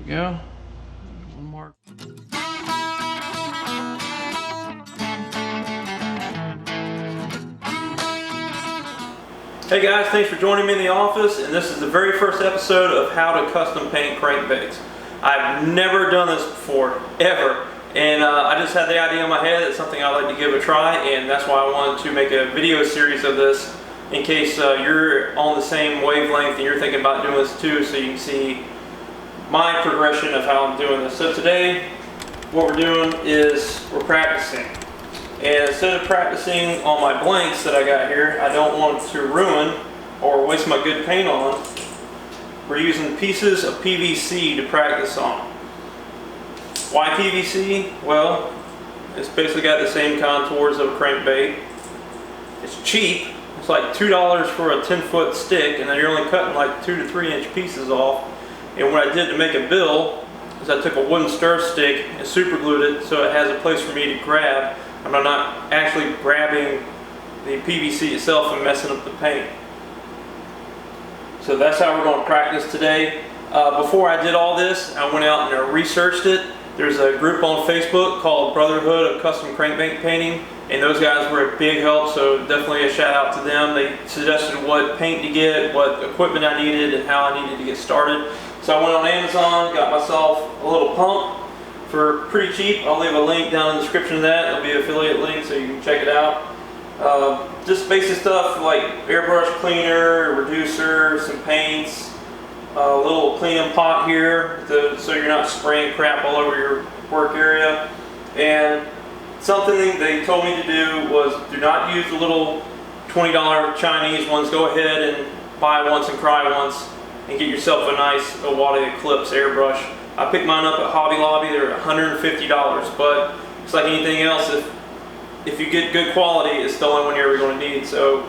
we go. One more. Hey guys, thanks for joining me in the office, and this is the very first episode of how to custom paint crankbaits. I've never done this before, ever, and I just had the idea in my head. It's something I'd like to give a try, and that's why I wanted to make a video series of this in case you're on the same wavelength and you're thinking about doing this too, so you can see my progression of how I'm doing this. So today, what we're doing is we're practicing. And instead of practicing on my blanks that I got here, I don't want to ruin or waste my good paint on. We're using pieces of PVC to practice on. Why PVC? Well, it's basically got the same contours of a crankbait. It's cheap. It's like $2 for a 10-foot stick, and then you're only cutting like 2 to 3 inch pieces off. And what I did to make a bill is I took a wooden stir stick and super glued it so it has a place for me to grab. I'm not actually grabbing the PVC itself and messing up the paint. So that's how we're going to practice today. Before I did all this, I went out and researched it. There's a group on Facebook called Brotherhood of Custom Crankbait Painting, and those guys were a big help, so definitely a shout out to them. They suggested what paint to get, what equipment I needed, and how I needed to get started. So I went on Amazon, got myself a little pump for pretty cheap. I'll leave a link down in the description of that. It'll be an affiliate link so you can check it out. Just basic stuff like airbrush cleaner, reducer, some paints, a little cleaning pot here so you're not spraying crap all over your work area. And something they told me to do was do not use the little $20 Chinese ones. Go ahead and buy once and cry once and get yourself a nice Iwata Eclipse airbrush. I picked mine up at Hobby Lobby. They're $150, but it's like anything else. If you get good quality, it's the only one you're ever going to need. So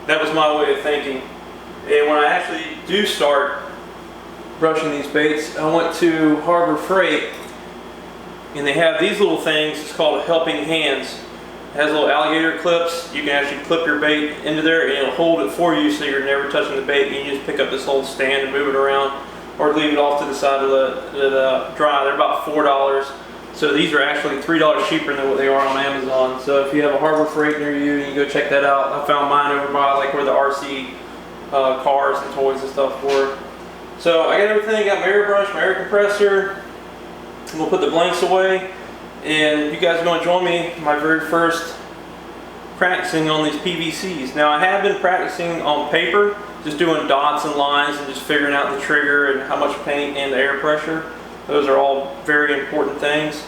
that was my way of thinking. And when I actually do start brushing these baits, I went to Harbor Freight, and they have these little things. It's called Helping Hands. It has little alligator clips. You can actually clip your bait into there, and it'll hold it for you so you're never touching the bait. You just pick up this whole stand and move it around, or leave it off to the side of the dry. They're about $4. So these are actually $3 cheaper than what they are on Amazon. So if you have a Harbor Freight near you, you can go check that out. I found mine over by like where the RC cars and toys and stuff were. So I got everything, got my airbrush, my air compressor. I'm gonna put the blanks away, and you guys are gonna join me in my very first practicing on these PVCs. Now I have been practicing on paper, just doing dots and lines and just figuring out the trigger and how much paint and the air pressure. Those are all very important things.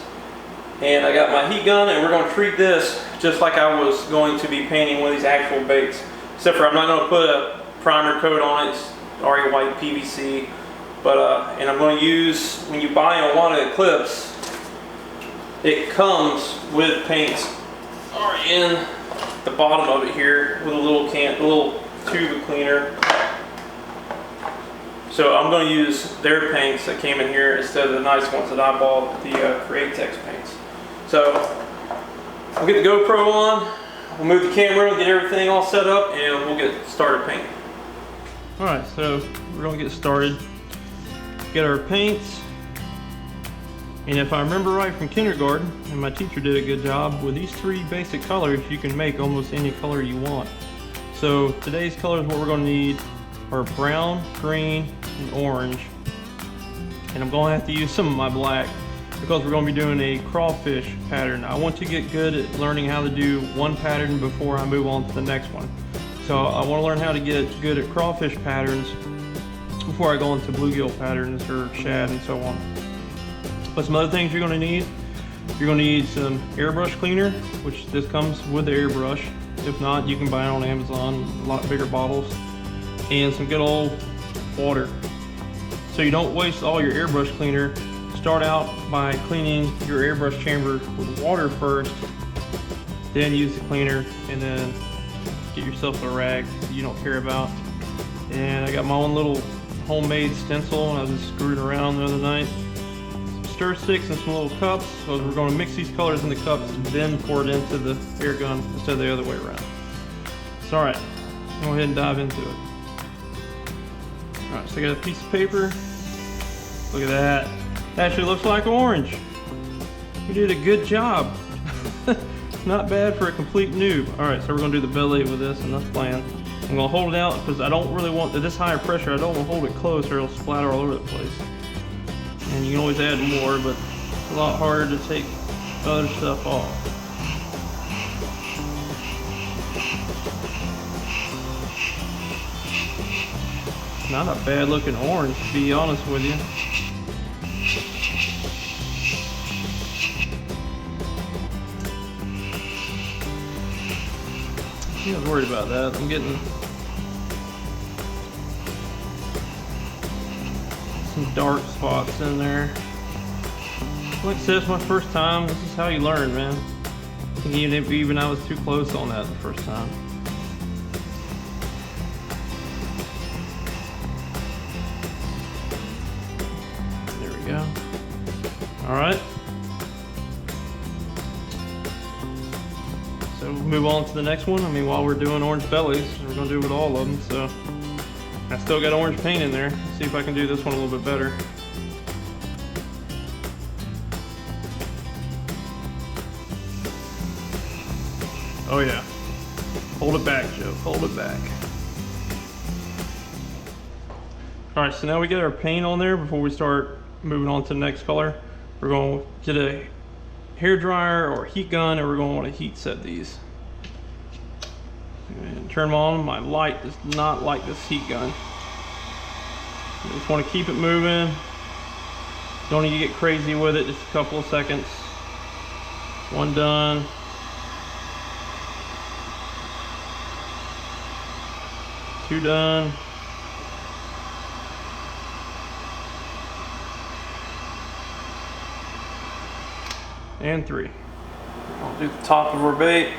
And I got my heat gun, and we're going to treat this just like I was going to be painting one of these actual baits. Except for I'm not going to put a primer coat on it. It's already white PVC. But and I'm going to use, when you buy a Iwata Eclipse, it comes with paints already in the bottom of it here with a little tube of cleaner. So I'm going to use their paints that came in here instead of the nice ones that I bought, the Createx paints. So we'll get the GoPro on, we'll move the camera, get everything all set up, and we'll get started painting. Alright, so we're going to get started. Get our paints. And if I remember right from kindergarten, and my teacher did a good job, with these 3 basic colors you can make almost any color you want. So today's colors, what we're going to need are brown, green, and orange. And I'm going to have to use some of my black because we're going to be doing a crawfish pattern. I want to get good at learning how to do one pattern before I move on to the next one. So I want to learn how to get good at crawfish patterns before I go into bluegill patterns or shad and so on. But some other things you're going to need. You're going to need some airbrush cleaner, which this comes with the airbrush. If not, you can buy it on Amazon, a lot bigger bottles. And some good old water. So you don't waste all your airbrush cleaner. Start out by cleaning your airbrush chamber with water first, then use the cleaner, and then get yourself a rag that you don't care about. And I got my own little homemade stencil, and I was just screwing around the other night. Some stir sticks and some little cups. So we're going to mix these colors in the cups and then pour it into the air gun instead of the other way around. So alright, go ahead and dive into it. Alright, so I got a piece of paper. Look at that. Actually looks like orange. You did a good job. Not bad for a complete noob. All right, so we're gonna do the belly with this, and that's planned. I'm gonna hold it out because I don't really want, at this higher pressure, I don't want to hold it close or it'll splatter all over the place. And you can always add more, but it's a lot harder to take other stuff off. Not a bad looking orange, to be honest with you. I was worried about that. I'm getting some dark spots in there. Like I said, it's my first time. This is how you learn, man. I think even I was too close on that the first time. There we go. All right. So we'll move on to the next one. I mean, while we're doing orange bellies, we're gonna do it with all of them. So I still got orange paint in there. Let's see if I can do this one a little bit better. Oh yeah. Hold it back, Joe. Hold it back. All right, so now we get our paint on there. Before we start moving on to the next color, we're going to get a hair dryer or heat gun, and we're going to want to heat set these. And turn them on. My light does not like this heat gun. You just want to keep it moving. Don't need to get crazy with it. Just a couple of seconds. One done. Two done. And three. I'll do the top of our bait.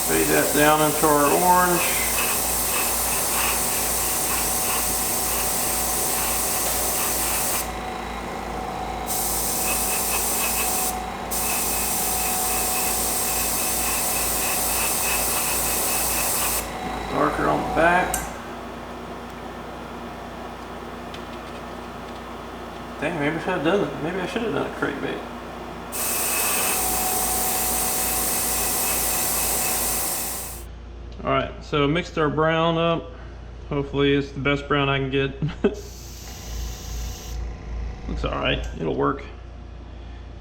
Fade that down into our orange. Darker on the back. Dang, maybe I should have done it. Maybe I should have done a crankbait. All right, so mixed our brown up. Hopefully it's the best brown I can get. Looks all right, it'll work.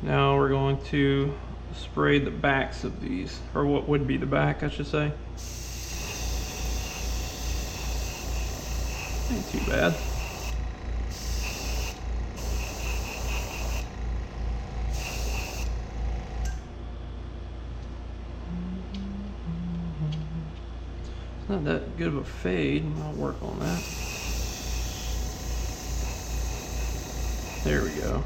Now we're going to spray the backs of these, or what would be the back, I should say. Ain't too bad. Not that good of a fade. I'll work on that. There we go.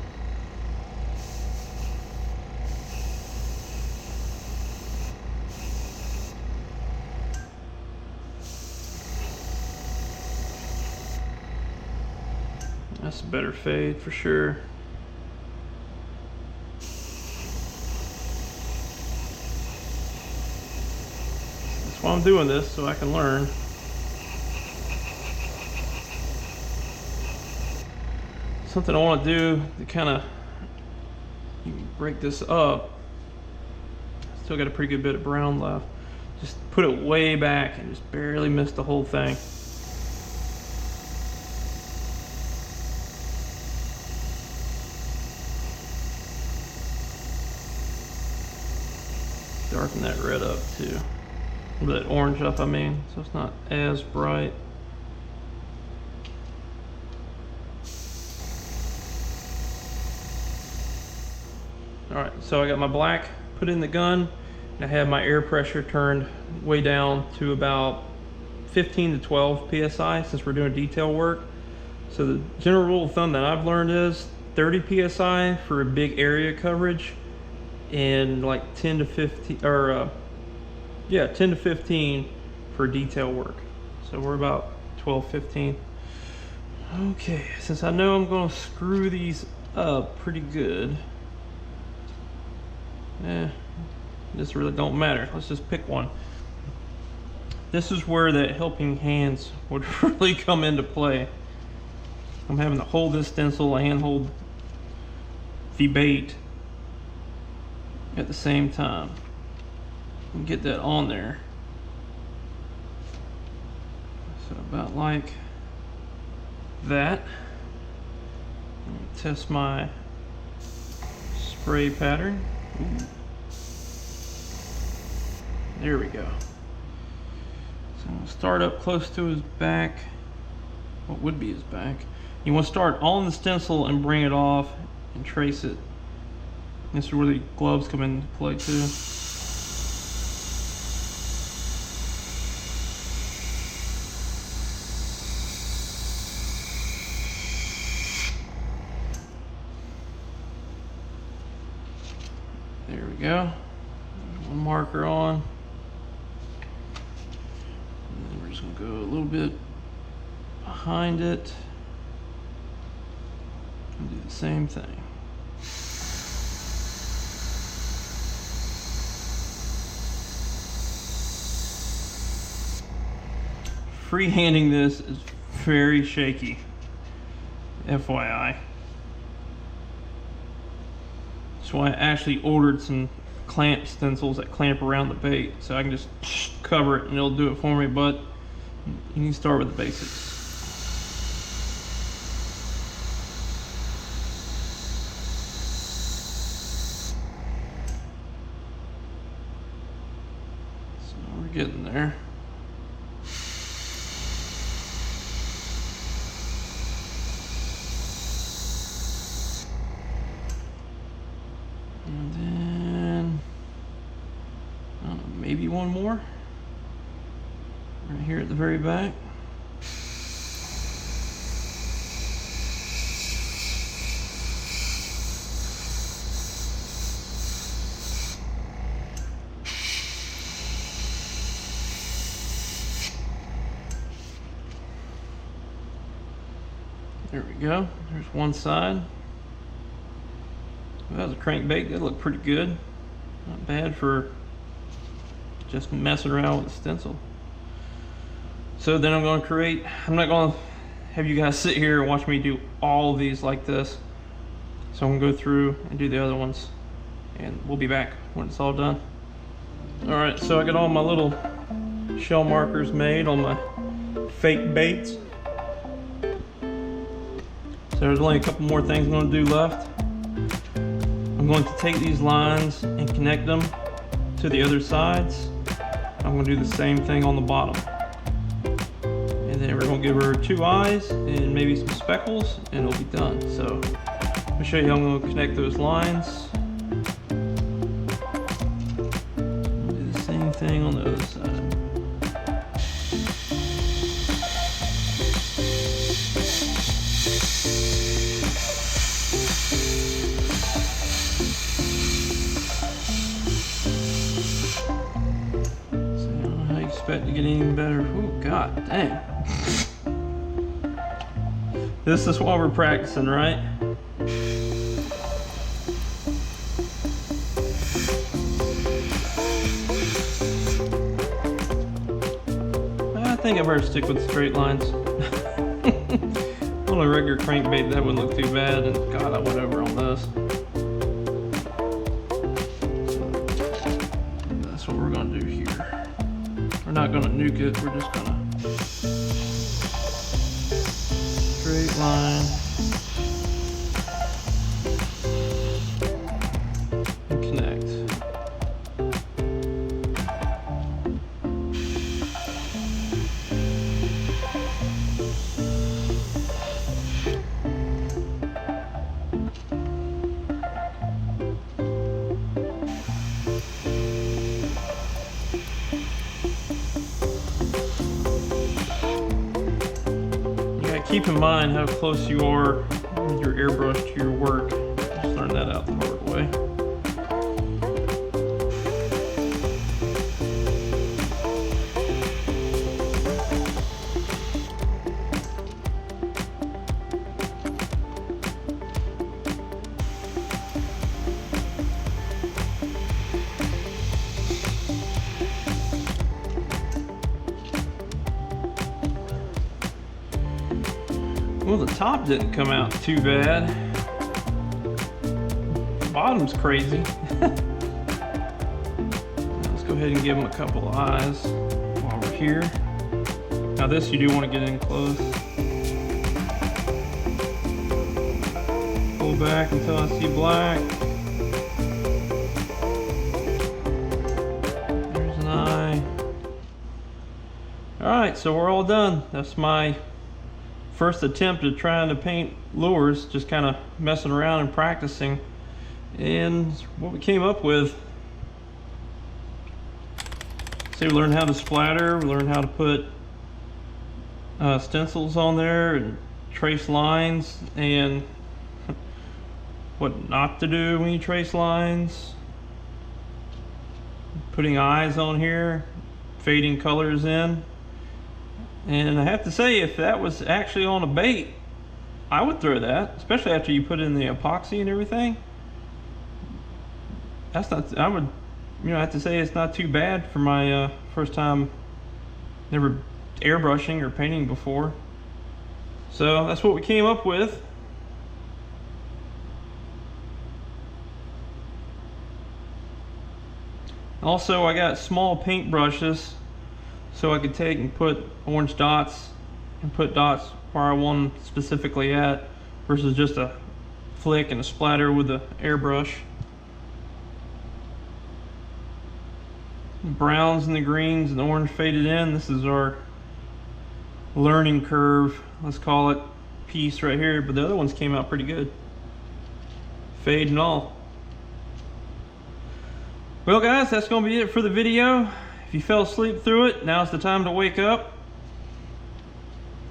That's a better fade for sure. That's why I'm doing this, so I can learn. Something I want to do to kind of break this up. Still got a pretty good bit of brown left. Just put it way back and just barely miss the whole thing. Darken that red up too. Or that orange up, I mean, so it's not as bright. Alright, so I got my black put in the gun, and I have my air pressure turned way down to about 15 to 12 psi since we're doing detail work. So the general rule of thumb that I've learned is 30 psi for a big area coverage, and like 10 to 15, or 10 to 15 for detail work. So we're about 12, 15. Okay, since I know I'm gonna screw these up pretty good, this really don't matter. Let's just pick one. this is where that helping hands would really come into play. I'm having to hold this stencil, and hold the bait at the same time and get that on there. So about like that. Test my spray pattern. Ooh. There we go. So I'm gonna start up close to his back. What would be his back? You want to start on the stencil and bring it off and trace it. This is where the gloves come into play too. There we go. There's one marker on. And then we're just going to go a little bit behind it and do the same thing. Freehanding this is very shaky, FYI. That's why I actually ordered some clamp stencils that clamp around the bait, so I can just cover it and it'll do it for me, but you need to start with the basics. So we're getting there. And then, I don't know, maybe one more right here at the very back. There we go. There's one side. That was a crankbait. That looked pretty good. Not bad for just messing around with the stencil. So then I'm going to create, I'm not going to have you guys sit here and watch me do all of these like this. So I'm going to go through and do the other ones, and we'll be back when it's all done. Alright, so I got all my little shell markers made on my fake baits. So there's only a couple more things I'm going to do left. I'm going to take these lines and connect them to the other sides. I'm going to do the same thing on the bottom. And then we're going to give her 2 eyes and maybe some speckles, and it'll be done. So I'll show you how I'm going to connect those lines. Do the same thing on the other side. To get any better. Oh god dang. This is while we're practicing, right? I think I better stick with straight lines. On a regular crankbait that wouldn't look too bad, and god I went over on this. That's what we're gonna do here. We're not going to nuke it, we're just going to straight line and connect. Keep in mind how close you are with your airbrush to your work. Just learn that out the hard way. Well, the top didn't come out too bad. The bottom's crazy. Let's go ahead and give them a couple of eyes while we're here. Now this you do want to get in close. Pull back until I see black. There's an eye. Alright, so we're all done. That's my first attempt at trying to paint lures, just kind of messing around and practicing. And what we came up with. So we learned how to splatter, we learned how to put stencils on there and trace lines, and what not to do when you trace lines. Putting eyes on here, fading colors in. And I have to say, if that was actually on a bait, I would throw that, especially after you put in the epoxy and everything. That's not, I would, you know, I have to say it's not too bad for my first time, never airbrushing or painting before. So that's what we came up with. Also, I got small paint brushes, so I could take and put orange dots and put dots where I want them specifically at, versus just a flick and a splatter with the airbrush. The browns and the greens and the orange faded in. This is our learning curve, let's call it, piece right here, but the other ones came out pretty good. Fade and all. Well guys, that's going to be it for the video. If you fell asleep through it, now's the time to wake up.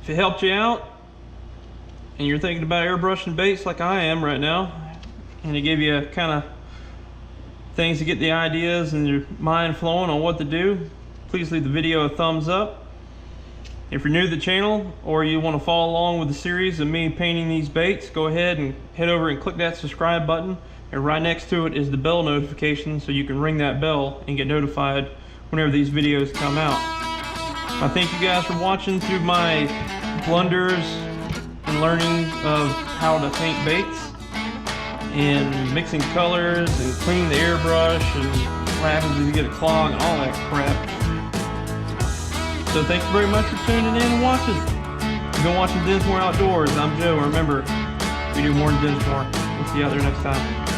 If it helped you out and you're thinking about airbrushing baits like I am right now, and it gave you kind of things to get the ideas and your mind flowing on what to do, please leave the video a thumbs up. If you're new to the channel or you want to follow along with the series of me painting these baits, go ahead and head over and click that subscribe button, and right next to it is the bell notification, so you can ring that bell and get notified whenever these videos come out. I thank you guys for watching through my blunders and learning of how to paint baits and mixing colors and cleaning the airbrush and what happens if you get a clog and all that crap. So thank you very much for tuning in and watching. You've been watching Dinsmore Outdoors. I'm Joe. Remember, we do more than Dinsmore. We'll see you out there next time.